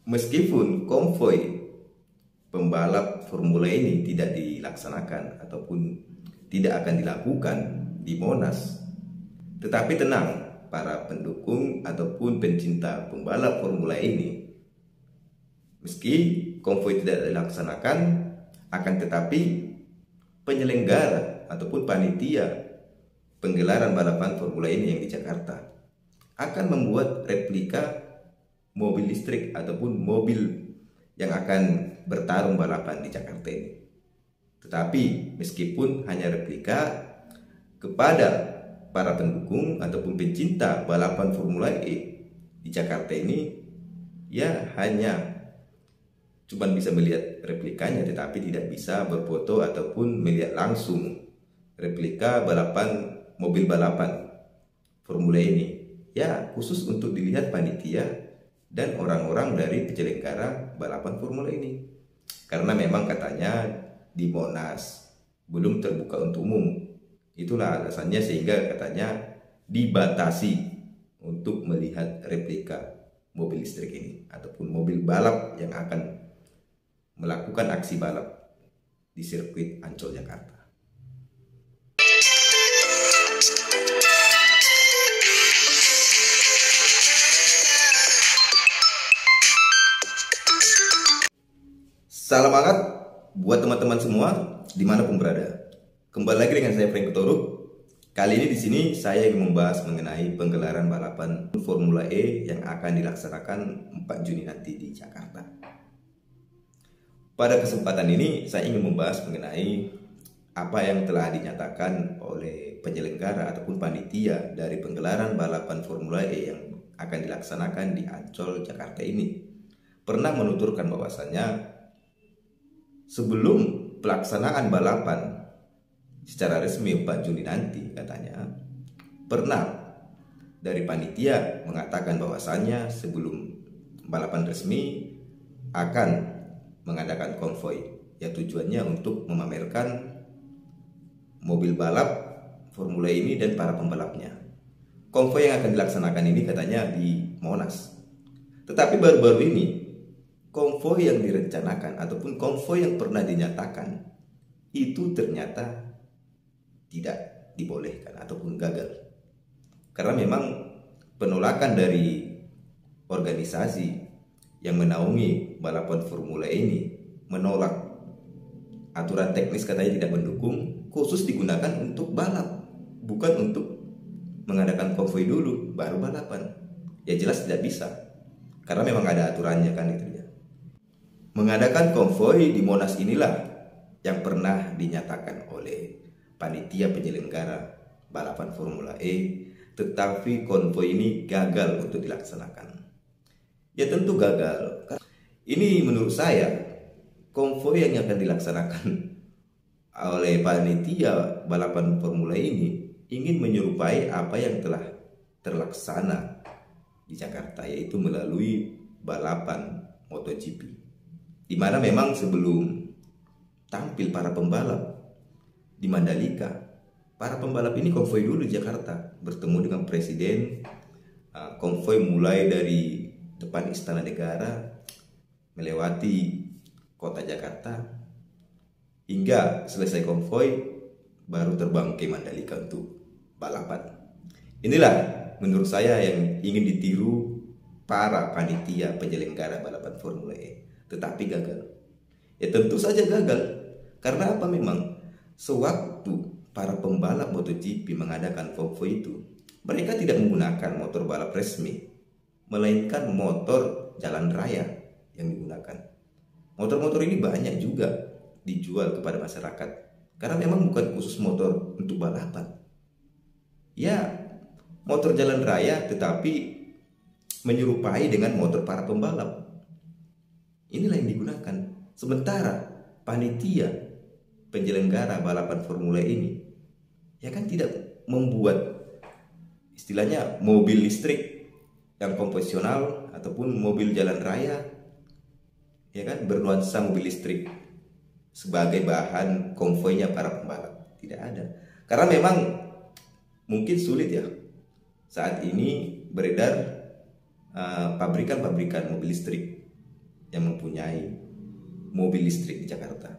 Meskipun konvoi pembalap Formula ini tidak dilaksanakan ataupun tidak akan dilakukan di Monas, tetapi tenang, para pendukung ataupun pencinta pembalap Formula ini, meski konvoi tidak dilaksanakan, akan tetapi penyelenggara ataupun panitia penggelaran balapan Formula ini yang di Jakarta akan membuat replika mobil listrik ataupun mobil yang akan bertarung balapan di Jakarta ini. Tetapi meskipun hanya replika, kepada para pendukung ataupun pencinta balapan Formula E di Jakarta ini, ya hanya cuma bisa melihat replikanya, tetapi tidak bisa berfoto ataupun melihat langsung replika mobil balapan Formula ini. Ya, khusus untuk dilihat panitia dan orang-orang dari penyelenggara balapan Formula ini. Karena memang katanya di Monas belum terbuka untuk umum. Itulah alasannya sehingga katanya dibatasi untuk melihat replika mobil listrik ini ataupun mobil balap yang akan melakukan aksi balap di sirkuit Ancol Jakarta. Salam hangat buat teman-teman semua dimanapun berada. Kembali lagi dengan saya Frank Toruk. Kali ini di sini saya ingin membahas mengenai penggelaran balapan Formula E yang akan dilaksanakan 4 Juni nanti di Jakarta. Pada kesempatan ini saya ingin membahas mengenai apa yang telah dinyatakan oleh penyelenggara ataupun panitia dari penggelaran balapan Formula E yang akan dilaksanakan di Ancol Jakarta ini. Pernah menuturkan bahwasannya sebelum pelaksanaan balapan secara resmi 4 Juni nanti, katanya pernah dari panitia mengatakan bahwasannya sebelum balapan resmi akan mengadakan konvoi, ya tujuannya untuk memamerkan mobil balap Formula ini dan para pembalapnya. Konvoi yang akan dilaksanakan ini katanya di Monas. Tetapi baru-baru ini konvoi yang direncanakan ataupun konvoi yang pernah dinyatakan itu ternyata tidak dibolehkan ataupun gagal. Karena memang penolakan dari organisasi yang menaungi balapan Formula ini menolak aturan teknis, katanya tidak mendukung, khusus digunakan untuk balap, bukan untuk mengadakan konvoi dulu baru balapan. Ya jelas tidak bisa, karena memang ada aturannya kan itu ya. Mengadakan konvoi di Monas inilah yang pernah dinyatakan oleh panitia penyelenggara balapan Formula E, tetapi konvoi ini gagal untuk dilaksanakan. Ya tentu gagal. Ini menurut saya konvoi yang akan dilaksanakan oleh panitia balapan Formula ini ingin menyerupai apa yang telah terlaksana di Jakarta, yaitu melalui balapan MotoGP. Di mana memang sebelum tampil para pembalap di Mandalika, para pembalap ini konvoi dulu di Jakarta, bertemu dengan presiden. Konvoi mulai dari depan Istana Negara, melewati kota Jakarta, hingga selesai konvoi baru terbang ke Mandalika untuk balapan. Inilah menurut saya yang ingin ditiru para panitia penyelenggara balapan Formula E. Tetapi gagal. Ya tentu saja gagal. Karena apa, memang sewaktu para pembalap MotoGP mengadakan konvoi itu, mereka tidak menggunakan motor balap resmi, melainkan motor jalan raya yang digunakan. Motor-motor ini banyak juga dijual kepada masyarakat, karena memang bukan khusus motor untuk balapan. Ya, motor jalan raya tetapi menyerupai dengan motor para pembalap. Inilah yang digunakan. Sementara panitia penyelenggara balapan Formula ini ya kan tidak membuat istilahnya mobil listrik yang konvensional ataupun mobil jalan raya, ya kan, bernuansa mobil listrik sebagai bahan konvoinya para pembalap. Tidak ada. Karena memang mungkin sulit ya saat ini beredar pabrikan-pabrikan mobil listrik yang mempunyai mobil listrik di Jakarta.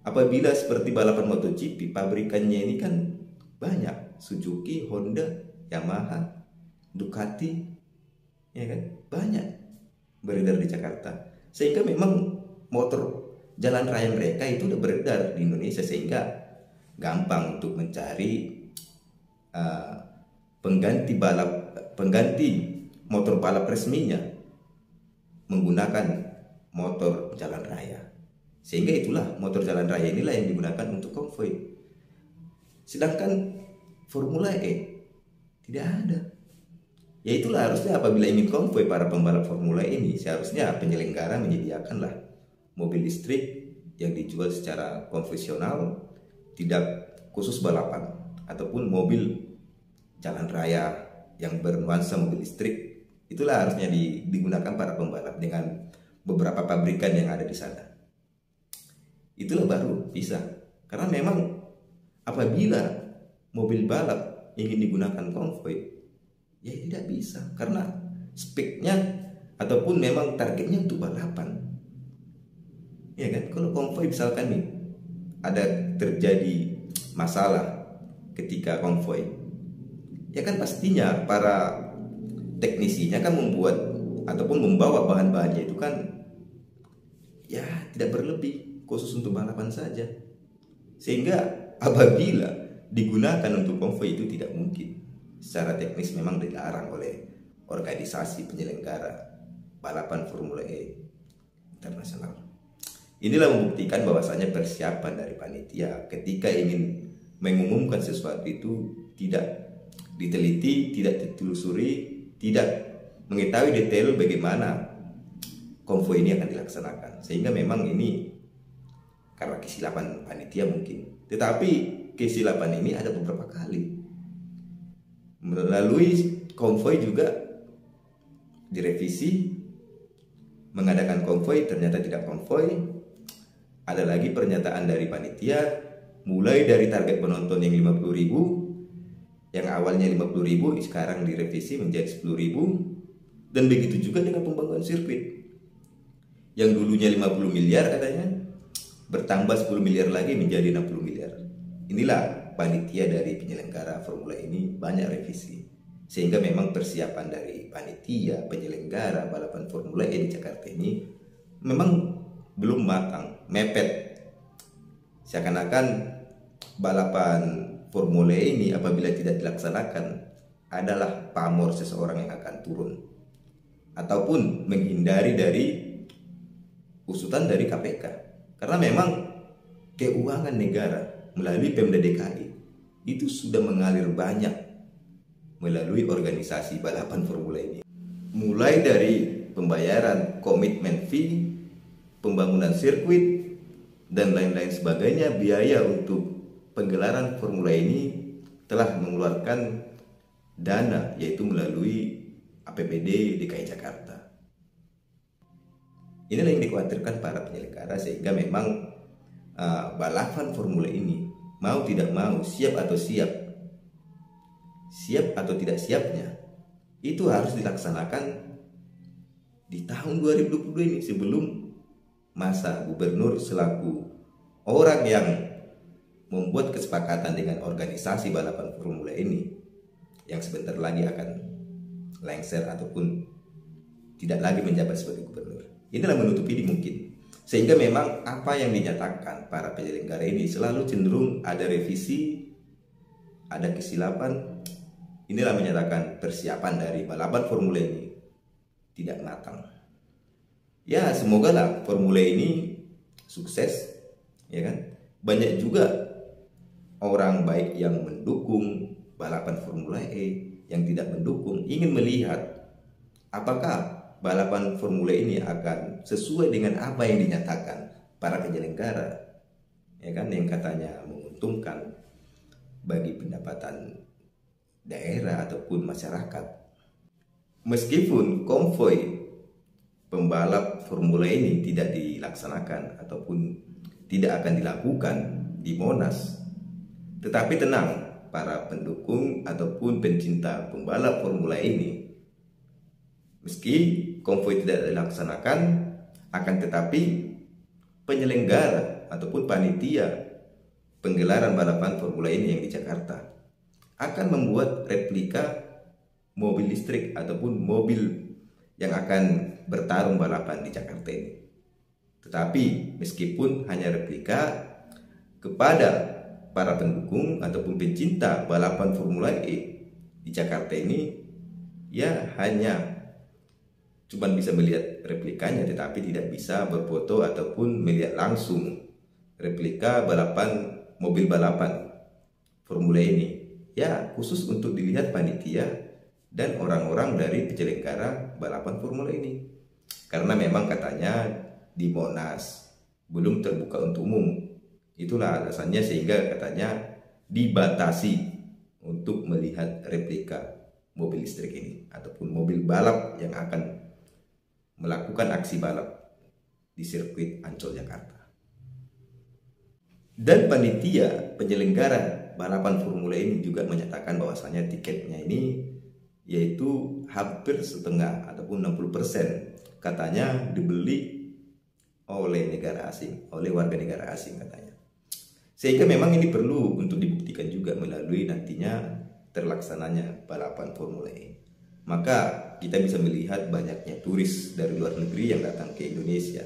Apabila seperti balapan MotoGP, pabrikannya ini kan banyak, Suzuki, Honda, Yamaha, Ducati, ya kan, banyak beredar di Jakarta. Sehingga memang motor jalan raya mereka itu udah beredar di Indonesia, sehingga gampang untuk mencari pengganti motor balap resminya menggunakan motor jalan raya. Sehingga itulah motor jalan raya inilah yang digunakan untuk konvoi. Sedangkan Formula E tidak ada. Ya itulah harusnya apabila ingin konvoi para pembalap Formula E ini, seharusnya penyelenggara menyediakanlah mobil listrik yang dijual secara konvensional, tidak khusus balapan, ataupun mobil jalan raya yang bernuansa mobil listrik. Itulah harusnya digunakan para pembalap dengan beberapa pabrikan yang ada di sana. Itulah baru bisa. Karena memang apabila mobil balap ingin digunakan konvoi, ya tidak bisa. Karena speknya ataupun memang targetnya untuk balapan. Ya kan, kalau konvoi misalkan nih ada terjadi masalah ketika konvoi, ya kan pastinya para teknisinya kan membuat ataupun membawa bahan-bahannya itu kan ya tidak berlebih, khusus untuk balapan saja. Sehingga apabila digunakan untuk konvoi itu tidak mungkin. Secara teknis memang dilarang oleh organisasi penyelenggara balapan Formula E internasional. Inilah membuktikan bahwasanya persiapan dari panitia ketika ingin mengumumkan sesuatu itu tidak diteliti, tidak ditelusuri, tidak mengetahui detail bagaimana konvoi ini akan dilaksanakan. Sehingga memang ini karena kesilapan panitia mungkin. Tetapi kesilapan ini ada beberapa kali. Melalui konvoi juga direvisi, mengadakan konvoi ternyata tidak konvoi. Ada lagi pernyataan dari panitia, mulai dari target penonton yang 50.000, yang awalnya 50.000 sekarang direvisi menjadi 10.000. Dan begitu juga dengan pembangunan sirkuit, yang dulunya 50 miliar katanya bertambah 10 miliar lagi menjadi 60 miliar. Inilah panitia dari penyelenggara Formula ini banyak revisi. Sehingga memang persiapan dari panitia penyelenggara balapan Formula E di Jakarta ini memang belum matang, mepet. Seakan-akan balapan Formula E ini apabila tidak dilaksanakan adalah pamor seseorang yang akan turun, ataupun menghindari dari usutan dari KPK. Karena memang keuangan negara melalui Pemda DKI itu sudah mengalir banyak melalui organisasi balapan Formula ini. Mulai dari pembayaran komitmen fee, pembangunan sirkuit, dan lain-lain sebagainya, biaya untuk penggelaran Formula ini telah mengeluarkan dana, yaitu melalui APBD DKI Jakarta. Inilah yang dikhawatirkan para penyelenggara, sehingga memang balapan Formula ini mau tidak mau, siap atau tidak siapnya, itu harus dilaksanakan di tahun 2022 ini, sebelum masa gubernur selaku orang yang membuat kesepakatan dengan organisasi balapan Formula ini yang sebentar lagi akan lengser ataupun tidak lagi menjabat sebagai gubernur. Inilah menutup ini mungkin. Sehingga memang apa yang dinyatakan para penyelenggara ini selalu cenderung ada revisi, ada kesilapan. Inilah menyatakan persiapan dari balapan Formula ini tidak matang. Ya, semoga lah Formula ini sukses, ya kan? Banyak juga orang baik yang mendukung balapan Formula E, yang tidak mendukung, ingin melihat apakah balapan Formula ini akan sesuai dengan apa yang dinyatakan para penyelenggara, ya kan, yang katanya menguntungkan bagi pendapatan daerah ataupun masyarakat. Meskipun konvoi pembalap Formula ini tidak dilaksanakan ataupun tidak akan dilakukan di Monas, tetapi tenang para pendukung ataupun pencinta pembalap Formula ini, meski konvoi tidak dilaksanakan, Akan tetapi penyelenggara ataupun panitia penggelaran balapan Formula ini yang di Jakarta akan membuat replika mobil listrik ataupun mobil yang akan bertarung balapan di Jakarta ini. Tetapi meskipun hanya replika, kepada para pendukung ataupun pencinta balapan Formula E di Jakarta ini ya hanya cuman bisa melihat replikanya, tetapi tidak bisa berfoto ataupun melihat langsung replika balapan mobil balapan Formula ini. Ya, khusus untuk dilihat panitia dan orang-orang dari penyelenggara balapan Formula ini. Karena memang katanya di Monas belum terbuka untuk umum. Itulah alasannya sehingga katanya dibatasi untuk melihat replika mobil listrik ini ataupun mobil balap yang akan melakukan aksi balap di sirkuit Ancol Jakarta. Dan panitia penyelenggara balapan Formula ini juga menyatakan bahwasanya tiketnya ini yaitu hampir setengah ataupun 60% katanya dibeli oleh negara asing, oleh warga negara asing katanya. Sehingga memang ini perlu untuk dibuktikan juga melalui nantinya terlaksananya balapan Formula E. Maka kita bisa melihat banyaknya turis dari luar negeri yang datang ke Indonesia.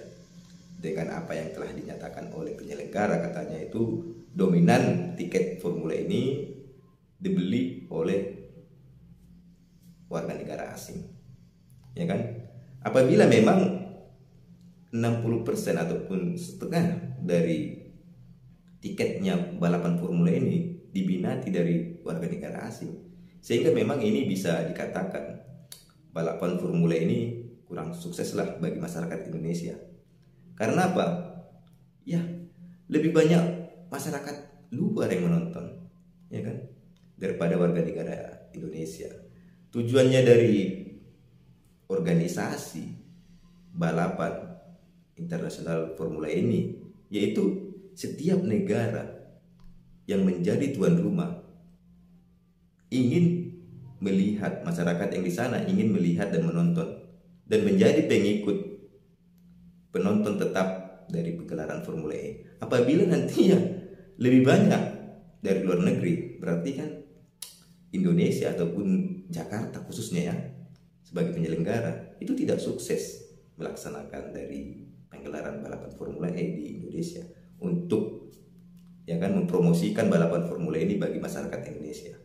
Dengan apa yang telah dinyatakan oleh penyelenggara, katanya itu dominan tiket Formula ini dibeli oleh warga negara asing. Ya kan? Apabila memang 60% ataupun setengah dari tiketnya balapan Formula ini diminati dari warga negara asing, sehingga memang ini bisa dikatakan balapan Formula ini kurang sukses lah bagi masyarakat Indonesia. Karena apa? Ya, lebih banyak masyarakat luar yang menonton, ya kan, daripada warga negara Indonesia. Tujuannya dari organisasi balapan internasional Formula ini yaitu setiap negara yang menjadi tuan rumah ingin melihat, masyarakat yang di sana ingin melihat dan menonton dan menjadi pengikut penonton tetap dari pegelaran Formula E. Apabila nantinya lebih banyak dari luar negeri, berarti kan Indonesia ataupun Jakarta khususnya ya sebagai penyelenggara itu tidak sukses melaksanakan dari penggelaran balapan Formula E di Indonesia untuk ya kan mempromosikan balapan Formula E ini bagi masyarakat Indonesia.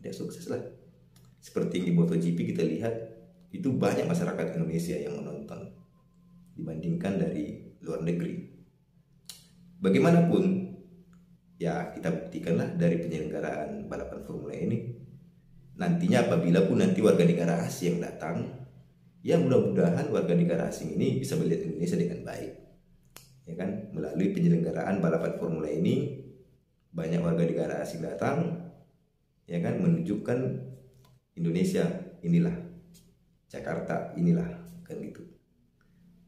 Tidak sukses lah. Seperti yang di MotoGP kita lihat itu banyak masyarakat Indonesia yang menonton dibandingkan dari luar negeri. Bagaimanapun ya kita buktikanlah dari penyelenggaraan balapan Formula E ini nantinya apabila pun nanti warga negara asing yang datang, ya mudah-mudahan warga negara asing ini bisa melihat Indonesia dengan baik, ya kan, melalui penyelenggaraan balapan Formula ini banyak warga negara asing datang, ya kan, menunjukkan Indonesia inilah, Jakarta inilah, kan gitu.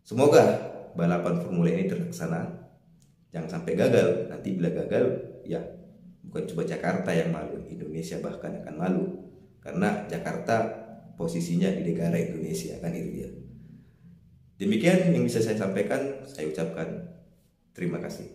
Semoga balapan Formula ini terlaksana, jangan sampai gagal. Nanti bila gagal, ya bukan cuma Jakarta yang malu, Indonesia bahkan akan malu, karena Jakarta posisinya di negara Indonesia, kan itu dia. Demikian yang bisa saya sampaikan, saya ucapkan terima kasih.